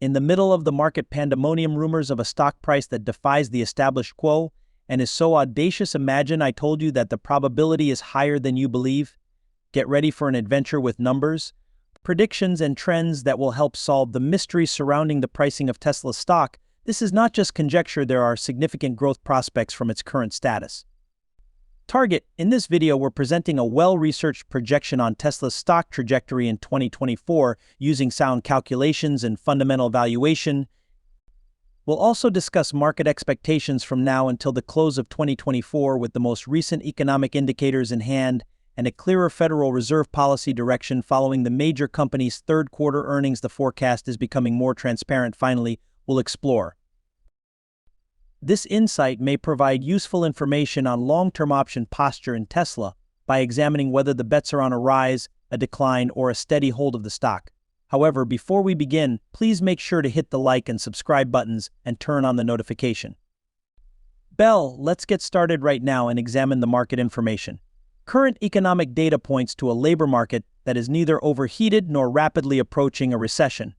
In the middle of the market pandemonium, rumors of a stock price that defies the established quo and is so audacious, imagine I told you that the probability is higher than you believe. Get ready for an adventure with numbers, predictions, and trends that will help solve the mystery surrounding the pricing of Tesla stock. This is not just conjecture, there are significant growth prospects from its current status. Target. In this video, we're presenting a well-researched projection on Tesla's stock trajectory in 2024 using sound calculations and fundamental valuation. We'll also discuss market expectations from now until the close of 2024 with the most recent economic indicators in hand and a clearer Federal Reserve policy direction following the major companies' third-quarter earnings. The forecast is becoming more transparent. Finally, we'll explore. This insight may provide useful information on long-term option posture in Tesla by examining whether the bets are on a rise, a decline, or a steady hold of the stock. However, before we begin, please make sure to hit the like and subscribe buttons and turn on the notification bell. Let's get started right now and examine the market information. Current economic data points to a labor market that is neither overheated nor rapidly approaching a recession.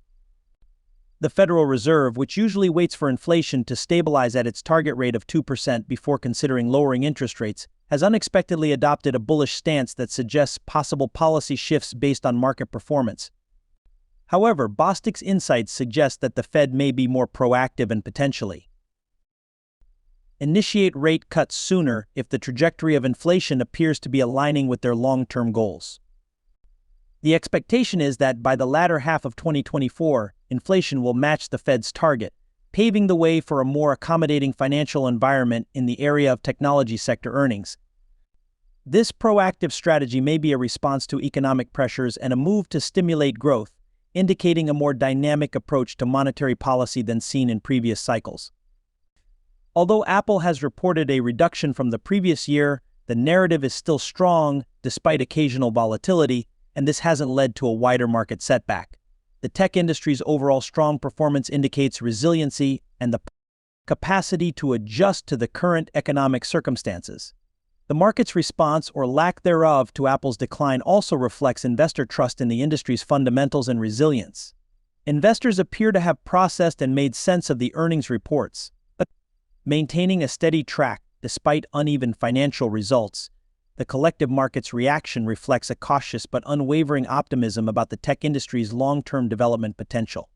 The Federal Reserve, which usually waits for inflation to stabilize at its target rate of 2% before considering lowering interest rates, has unexpectedly adopted a bullish stance that suggests possible policy shifts based on market performance. However, Bostic's insights suggest that the Fed may be more proactive and potentially initiate rate cuts sooner if the trajectory of inflation appears to be aligning with their long-term goals. The expectation is that by the latter half of 2024, inflation will match the Fed's target, paving the way for a more accommodating financial environment in the area of technology sector earnings. This proactive strategy may be a response to economic pressures and a move to stimulate growth, indicating a more dynamic approach to monetary policy than seen in previous cycles. Although Apple has reported a reduction from the previous year, the narrative is still strong despite occasional volatility, and this hasn't led to a wider market setback. The tech industry's overall strong performance indicates resiliency and the capacity to adjust to the current economic circumstances. The market's response or lack thereof to Apple's decline also reflects investor trust in the industry's fundamentals and resilience. Investors appear to have processed and made sense of the earnings reports, but maintaining a steady track despite uneven financial results. The collective market's reaction reflects a cautious but unwavering optimism about the tech industry's long-term development potential.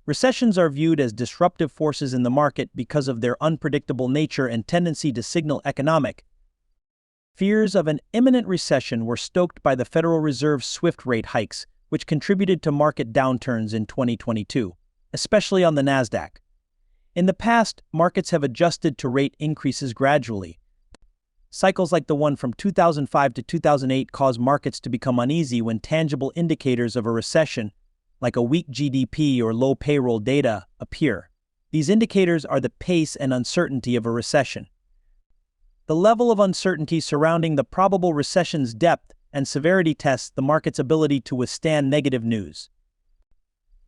Recessions are viewed as disruptive forces in the market because of their unpredictable nature and tendency to signal economic. Fears of an imminent recession were stoked by the Federal Reserve's swift rate hikes, which contributed to market downturns in 2022, especially on the Nasdaq. In the past, markets have adjusted to rate increases gradually. Cycles like the one from 2005 to 2008 cause markets to become uneasy when tangible indicators of a recession, like a weak GDP or low payroll data, appear. These indicators are the pace and uncertainty of a recession. The level of uncertainty surrounding the probable recession's depth and severity tests the market's ability to withstand negative news.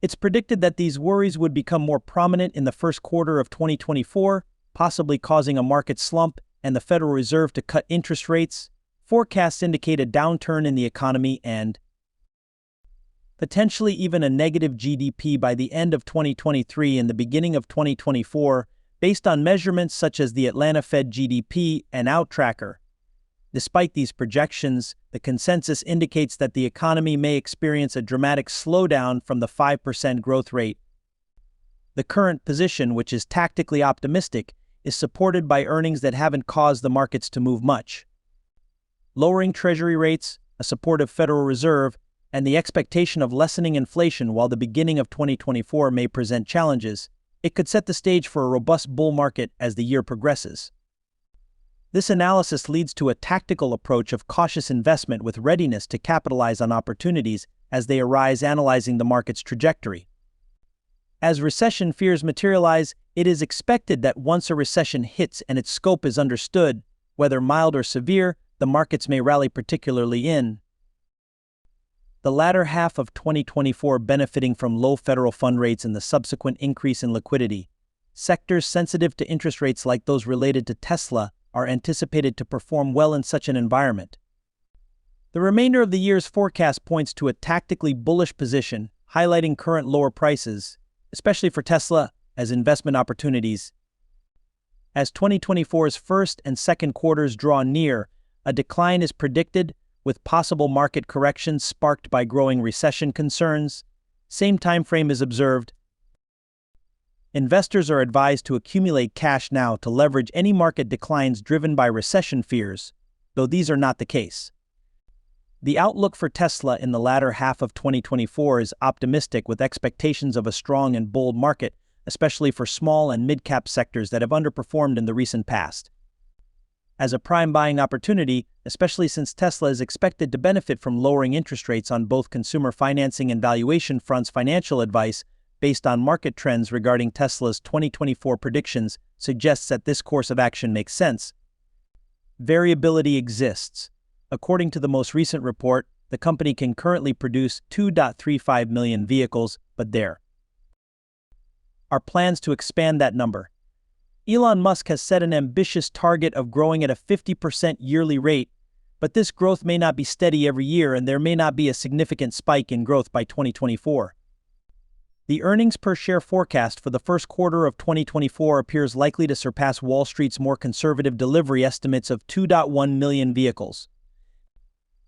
It's predicted that these worries would become more prominent in the first quarter of 2024, possibly causing a market slump and the Federal Reserve to cut interest rates. Forecasts indicate a downturn in the economy and potentially even a negative GDP by the end of 2023 and the beginning of 2024, based on measurements such as the Atlanta Fed GDP and Outtracker. Despite these projections, the consensus indicates that the economy may experience a dramatic slowdown from the 5% growth rate. The current position, which is tactically optimistic, is supported by earnings that haven't caused the markets to move much. Lowering Treasury rates, a supportive Federal Reserve, and the expectation of lessening inflation while the beginning of 2024 may present challenges, it could set the stage for a robust bull market as the year progresses. This analysis leads to a tactical approach of cautious investment with readiness to capitalize on opportunities as they arise, analyzing the market's trajectory. As recession fears materialize, it is expected that once a recession hits and its scope is understood, whether mild or severe, the markets may rally, particularly in the latter half of 2024, benefiting from low federal fund rates and the subsequent increase in liquidity. Sectors sensitive to interest rates like those related to Tesla are anticipated to perform well in such an environment. The remainder of the year's forecast points to a tactically bullish position, highlighting current lower prices, especially for Tesla, as investment opportunities. As 2024's first and second quarters draw near, a decline is predicted, with possible market corrections sparked by growing recession concerns. Same time frame is observed. Investors are advised to accumulate cash now to leverage any market declines driven by recession fears, though these are not the case. The outlook for Tesla in the latter half of 2024 is optimistic, with expectations of a strong and bold market, especially for small and mid-cap sectors that have underperformed in the recent past. As a prime buying opportunity, especially since Tesla is expected to benefit from lowering interest rates on both consumer financing and valuation fronts, financial advice based on market trends regarding Tesla's 2024 predictions suggests that this course of action makes sense. Variability exists. According to the most recent report, the company can currently produce 2.35 million vehicles, but there are plans to expand that number. Elon Musk has set an ambitious target of growing at a 50% yearly rate, but this growth may not be steady every year, and there may not be a significant spike in growth by 2024. The earnings per share forecast for the first quarter of 2024 appears likely to surpass Wall Street's more conservative delivery estimates of 2.1 million vehicles.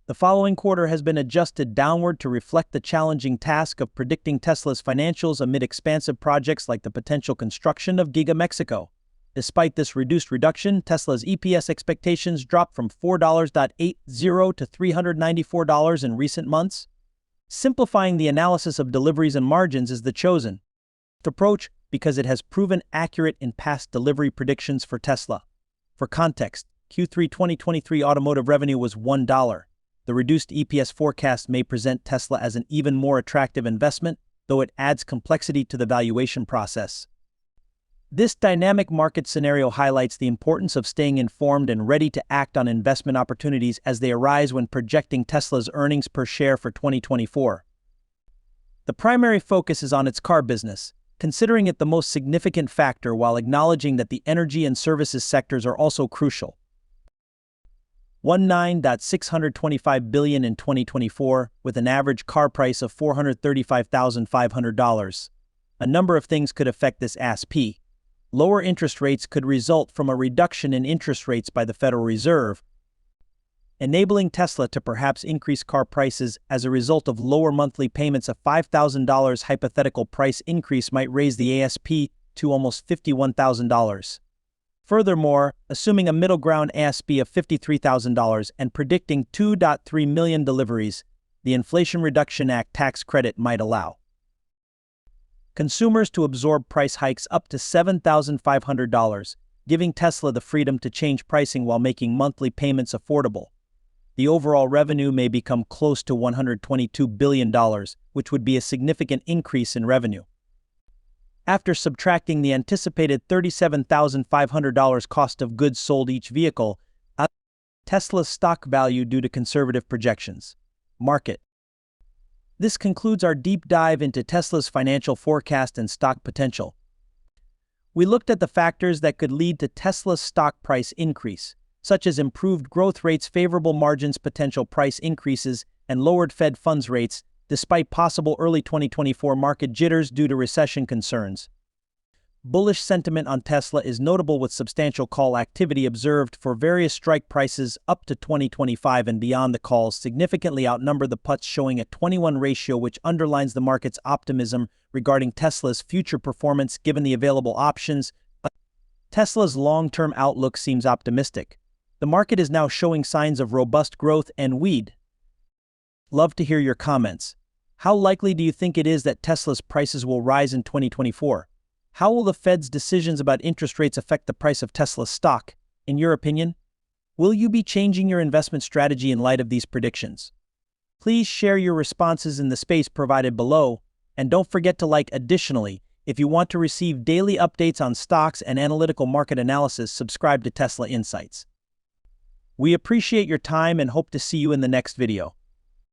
The following quarter has been adjusted downward to reflect the challenging task of predicting Tesla's financials amid expansive projects like the potential construction of Giga Mexico. Despite this reduction, Tesla's EPS expectations dropped from $4.80 to $394 in recent months. Simplifying the analysis of deliveries and margins is the chosen approach because it has proven accurate in past delivery predictions for Tesla. For context, Q3 2023 automotive revenue was $1. The reduced EPS forecast may present Tesla as an even more attractive investment, though it adds complexity to the valuation process. This dynamic market scenario highlights the importance of staying informed and ready to act on investment opportunities as they arise when projecting Tesla's earnings per share for 2024. The primary focus is on its car business, considering it the most significant factor while acknowledging that the energy and services sectors are also crucial. $19.625 billion in 2024, with an average car price of $435,500. A number of things could affect this ASP. Lower interest rates could result from a reduction in interest rates by the Federal Reserve, enabling Tesla to perhaps increase car prices as a result of lower monthly payments. A $5,000 hypothetical price increase might raise the ASP to almost $51,000. Furthermore, assuming a middle ground ASP of $53,000 and predicting 2.3 million deliveries, the Inflation Reduction Act tax credit might allow consumers to absorb price hikes up to $7,500, giving Tesla the freedom to change pricing while making monthly payments affordable. The overall revenue may become close to $122 billion, which would be a significant increase in revenue. After subtracting the anticipated $37,500 cost of goods sold each vehicle, Tesla's stock value due to conservative projections. Market. This concludes our deep dive into Tesla's financial forecast and stock potential. We looked at the factors that could lead to Tesla's stock price increase, such as improved growth rates, favorable margins, potential price increases, and lowered Fed funds rates, despite possible early 2024 market jitters due to recession concerns. Bullish sentiment on Tesla is notable, with substantial call activity observed for various strike prices up to 2025 and beyond. The calls significantly outnumber the puts, showing a 21 ratio, which underlines the market's optimism regarding Tesla's future performance given the available options. Tesla's long-term outlook seems optimistic. The market is now showing signs of robust growth and we'd love to hear your comments. How likely do you think it is that Tesla's prices will rise in 2024? How will the Fed's decisions about interest rates affect the price of Tesla's stock, in your opinion? Will you be changing your investment strategy in light of these predictions? Please share your responses in the space provided below, and don't forget to like. Additionally, if you want to receive daily updates on stocks and analytical market analysis, subscribe to Tesla Insights. We appreciate your time and hope to see you in the next video.